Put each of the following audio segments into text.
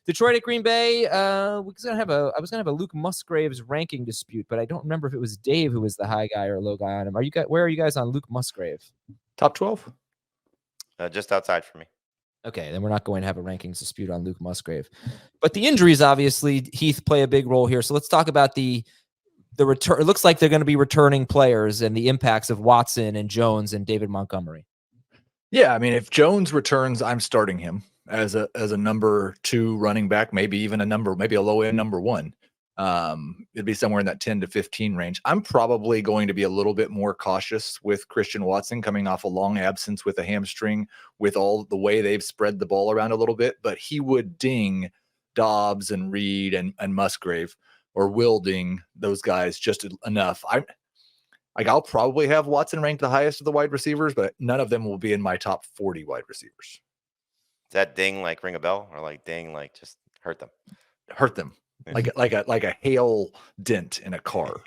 Detroit at Green Bay. I was gonna have a Luke Musgraves ranking dispute, but I don't remember if it was Dave who was the high guy or low guy on him. Where are you guys on Luke Musgrave? Top 12? Just outside for me. Okay, then we're not going to have a rankings dispute on Luke Musgrave. But the injuries, obviously, Heath, play a big role here. So let's talk about the return. It looks like they're going to be returning players and the impacts of Watson and Jones and David Montgomery. Yeah, I mean, if Jones returns, I'm starting him as a number 2 running back, maybe even maybe a low end number 1. It'd be somewhere in that 10 to 15 range. I'm probably going to be a little bit more cautious with Christian Watson coming off a long absence with a hamstring, with all the way they've spread the ball around a little bit, but he would ding Dobbs and Reed and Musgrave, or will ding those guys just enough. I'll probably have Watson ranked the highest of the wide receivers, but none of them will be in my top 40 wide receivers. Does that ding like ring a bell, or like ding like just hurt them? Hurt them. Like a hail dent in a car.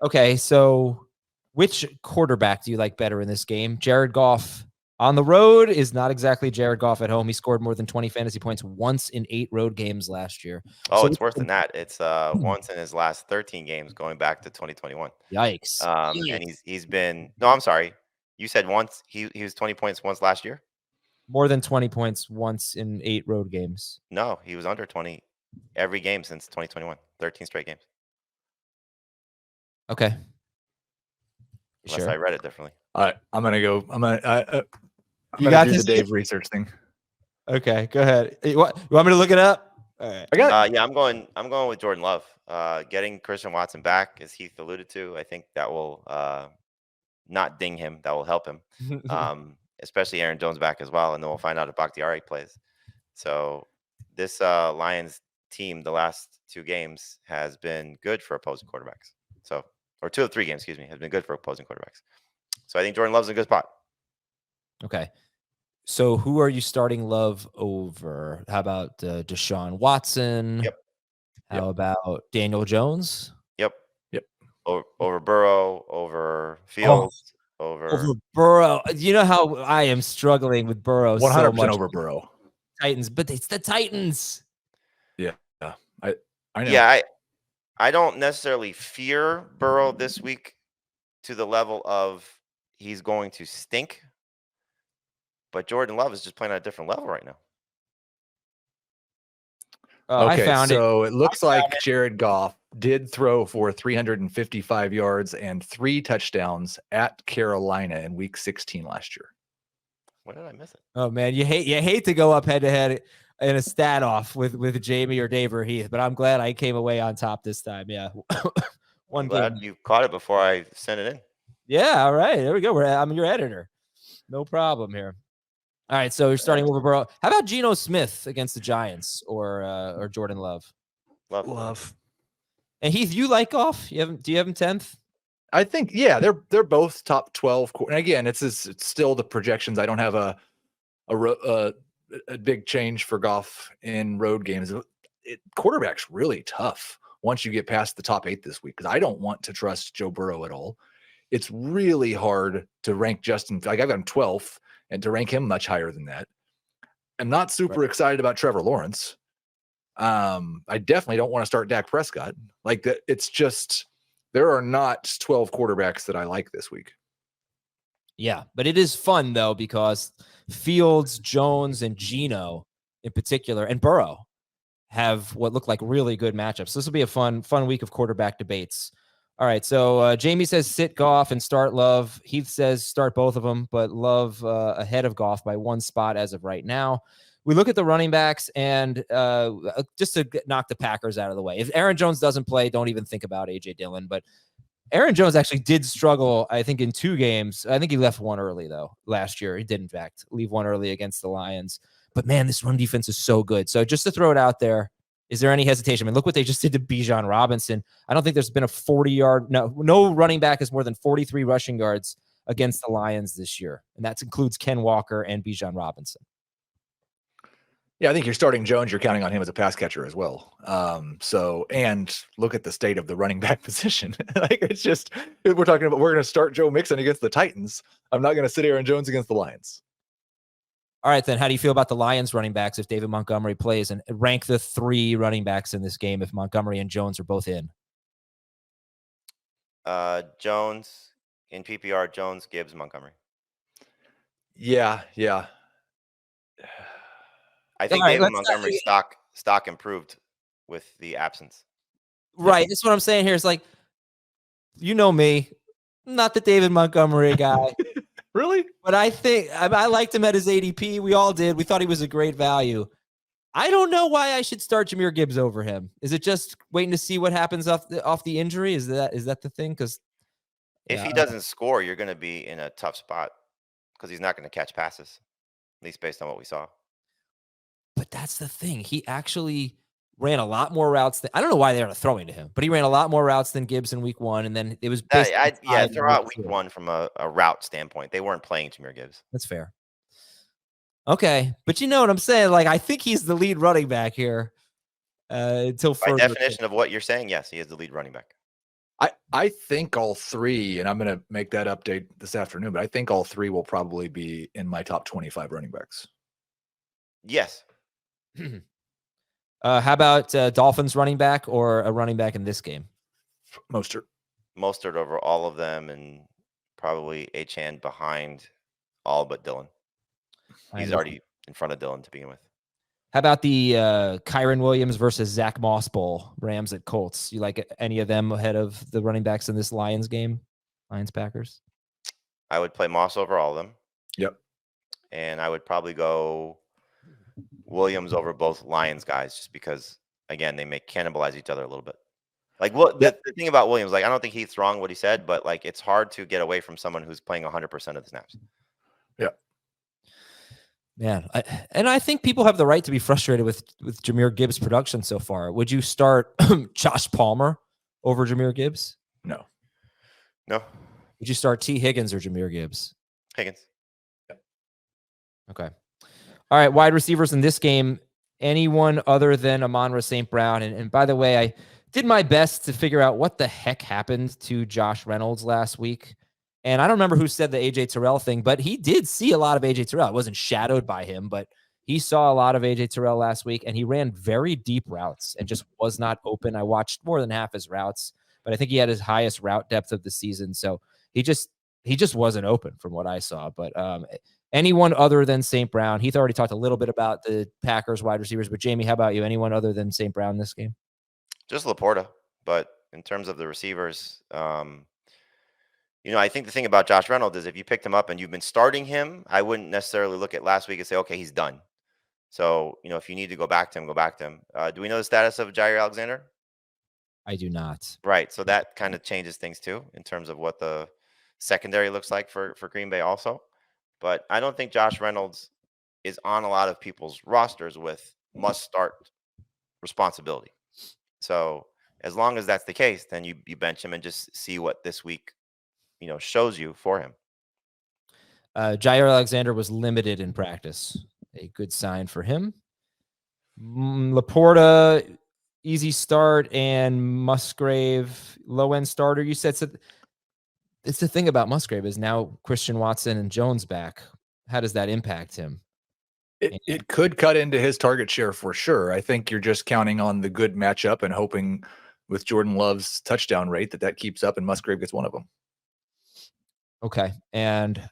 Okay, so which quarterback do you like better in this game? Jared Goff on the road is not exactly Jared Goff at home. He scored more than 20 fantasy points once in 8 road games last year. Oh, so it's worse than that. It's once in his last 13 games going back to 2021. Yikes. And he's been – no, I'm sorry. You said once he was 20 points once last year? More than 20 points once in 8 road games. No, he was under 20 every game since 2021. 13 straight games. Okay. Unless Sure. I read it differently. All right, I'm gonna do this, the Dave research thing. Okay, go ahead. You want me to look it up? All right. I got Yeah, I'm going with Jordan Love. Getting Christian Watson back, as Heath alluded to, I think that will not ding him. That will help him. Especially Aaron Jones back as well, and then we'll find out if Bakhtiari plays. So this Lions team, the last 2 games, has been good for opposing quarterbacks. So, or 2 of 3 games, excuse me, has been good for opposing quarterbacks. So I think Jordan Love's in a good spot. Okay. So who are you starting Love over? How about Deshaun Watson? Yep. How about Daniel Jones? Yep. Yep. Over Burrow, over Fields, over Burrow. You know how I am struggling with Burrow 100% so much. over Burrow. Titans, but it's the Titans. Yeah. I know. Yeah, I don't necessarily fear Burrow this week to the level of he's going to stink. But Jordan Love is just playing at a different level right now. Okay, it looks like Jared Goff did throw for 355 yards and 3 touchdowns at Carolina in Week 16 last year. When did I miss it? Oh man, you hate to go up head to head in a stat off with Jamie or Dave or Heath, but I'm glad I came away on top this time. Yeah, I'm glad you caught it before I sent it in. Yeah, all right, there we go. I'm your editor. No problem here. All right, so you're starting over Burrow. How about Geno Smith against the Giants or Jordan Love? Love. And Heath, you like Goff? Do you have him 10th? I think, yeah, they're both top 12. And again, it's still the projections. I don't have a big change for Goff in road games. Quarterback's really tough once you get past the top 8 this week, because I don't want to trust Joe Burrow at all. It's really hard to rank Justin. Like, I've got him 12th, and to rank him much higher than that. I'm not super excited about Trevor Lawrence. I definitely don't want to start Dak Prescott. Like that, it's just there are not 12 quarterbacks that I like this week. Yeah, but it is fun though, because Fields, Jones, and Geno in particular, and Burrow have what look like really good matchups. So this will be a fun week of quarterback debates. All right, so Jamie says sit Goff and start Love. Heath says start both of them, but Love ahead of Goff by 1 spot as of right now. We look at the running backs, and just to knock the Packers out of the way, if Aaron Jones doesn't play, don't even think about A.J. Dillon. But Aaron Jones actually did struggle, I think, in 2 games. I think he left 1 early, though, last year. He did, in fact, leave 1 early against the Lions. But, man, this run defense is so good. So just to throw it out there, is there any hesitation? I mean, look what they just did to Bijan Robinson. I don't think there's been a 40-yard – no running back has more than 43 rushing yards against the Lions this year. And that includes Ken Walker and Bijan Robinson. Yeah, I think you're starting Jones. You're counting on him as a pass catcher as well. And look at the state of the running back position. Like, it's just, we're going to start Joe Mixon against the Titans. I'm not going to sit Aaron Jones against the Lions. All right, then how do you feel about the Lions running backs if David Montgomery plays, and rank the 3 running backs in this game if Montgomery and Jones are both in? Jones in PPR, Jones, Gibbs, Montgomery. Yeah. I All think right, David let's Montgomery's stock improved with the absence. right. That's what I'm saying here. It's like, you know me, not the David Montgomery guy, Really? but I think I liked him at his ADP. We all did. We thought he was a great value. I don't know why I should start Jahmyr Gibbs over him. Is it just waiting to see what happens off the injury? Is that the thing? Because If he doesn't score, you're going to be in a tough spot because he's not going to catch passes, at least based on what we saw. But that's the thing. He actually ran a lot more routes than, I don't know why they were throwing to him, but he ran a lot more routes than Gibbs in week 1. And then it was basically Throw out week 1 from a route standpoint. They weren't playing Jahmyr Gibbs. That's fair. Okay. But you know what I'm saying? Like, I think he's the lead running back here until By definition of what you're saying, yes, he is the lead running back. I think all 3, and I'm going to make that update this afternoon, but I think all 3 will probably be in my top 25 running backs. Yes. How about Dolphins running back or a running back in this game? Mostert over all of them, and probably Achane behind all but Dylan. He's already in front of Dylan to begin with. How about the Kyron Williams versus Zach Moss Bowl, Rams at Colts? You like any of them ahead of the running backs in this Lions game? Lions Packers? I would play Moss over all of them. Yep. And I would probably go Williams over both Lions guys, just because, again, they may cannibalize each other a little bit. Like, the thing about Williams, like, I don't think Heath's wrong what he said, but like, it's hard to get away from someone who's playing 100% of the snaps. Yeah. Man, I think people have the right to be frustrated with Jahmyr Gibbs' production so far. Would you start Josh Palmer over Jahmyr Gibbs? No. Would you start T. Higgins or Jahmyr Gibbs? Higgins. Yep. Okay. All right, wide receivers in this game, anyone other than Amon-Ra St. Brown. And by the way, I did my best to figure out what the heck happened to Josh Reynolds last week. And I don't remember who said the A.J. Terrell thing, but he did see a lot of A.J. Terrell. It wasn't shadowed by him, but he saw a lot of A.J. Terrell last week, and he ran very deep routes and just was not open. I watched more than half his routes, but I think he had his highest route depth of the season. So he just wasn't open from what I saw. But anyone other than St. Brown? Heath already talked a little bit about the Packers wide receivers, but Jamie, how about you? Anyone other than St. Brown in this game? Just Laporta. But in terms of the receivers, I think the thing about Josh Reynolds is if you picked him up and you've been starting him, I wouldn't necessarily look at last week and say, okay, he's done. So, if you need to go back to him, go back to him. Do we know the status of Jair Alexander? I do not. Right. So that kind of changes things too, in terms of what the secondary looks like for Green Bay also. But I don't think Josh Reynolds is on a lot of people's rosters with must start responsibility. So as long as that's the case, then you bench him and just see what this week shows you for him. Jair Alexander was limited in practice. A good sign for him. Laporta, easy start, and Musgrave, low-end starter. You said so. It's the thing about Musgrave is now Christian Watson and Jones back. How does that impact him? It could cut into his target share for sure. I think you're just counting on the good matchup and hoping with Jordan Love's touchdown rate that keeps up and Musgrave gets one of them. Okay. And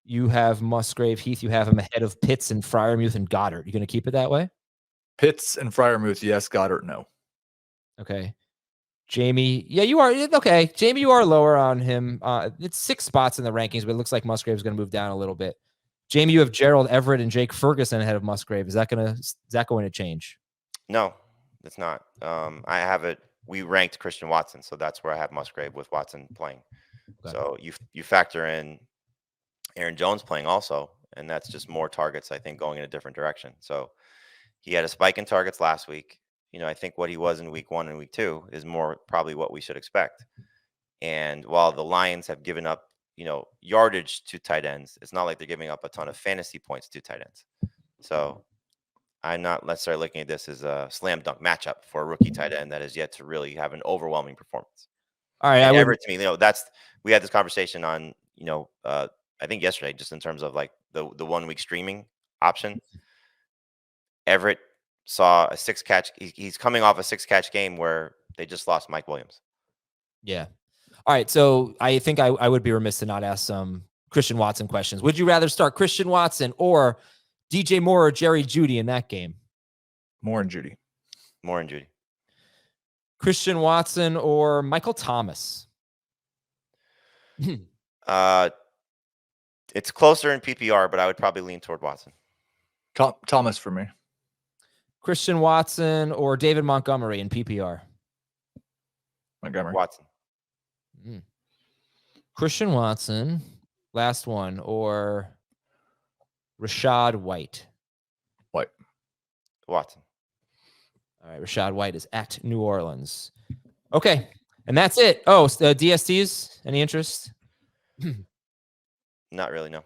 you have Musgrave, Heath, you have him ahead of Pitts and Freiermuth and Goddard. You going to keep it that way? Pitts and Freiermuth, yes. Goddard, no. Okay. Jamie, yeah, you are. Okay. Jamie, you are lower on him. It's 6 spots in the rankings, but it looks like Musgrave's going to move down a little bit. Jamie, you have Gerald Everett and Jake Ferguson ahead of Musgrave. Is that going to change? No, it's not. I have it. We ranked Christian Watson, so that's where I have Musgrave with Watson playing. Okay. So you factor in Aaron Jones playing also, and that's just more targets, I think, going in a different direction. So he had a spike in targets last week. I think what he was in week 1 and week 2 is more probably what we should expect. And while the Lions have given up, yardage to tight ends, it's not like they're giving up a ton of fantasy points to tight ends. So I'm not necessarily looking at this as a slam dunk matchup for a rookie tight end that is yet to really have an overwhelming performance. All right. Everett, to me, we had this conversation on, I think yesterday, just in terms of like the 1 week streaming option. Everett saw a 6-catch. He's coming off a 6-catch game where they just lost Mike Williams. Yeah. All right. So I think I would be remiss to not ask some Christian Watson questions. Would you rather start Christian Watson or DJ Moore or Jerry Jeudy in that game? Moore and Judy. Moore and Judy. Christian Watson or Michael Thomas? It's closer in PPR, but I would probably lean toward Watson. Thomas for me. Christian Watson or David Montgomery in PPR? Montgomery. Watson. Christian Watson, last one, or Rashad White? White. Watson. All right, Rashad White is at New Orleans. Okay, and that's it. Oh, DSTs, any interest? Not really, no.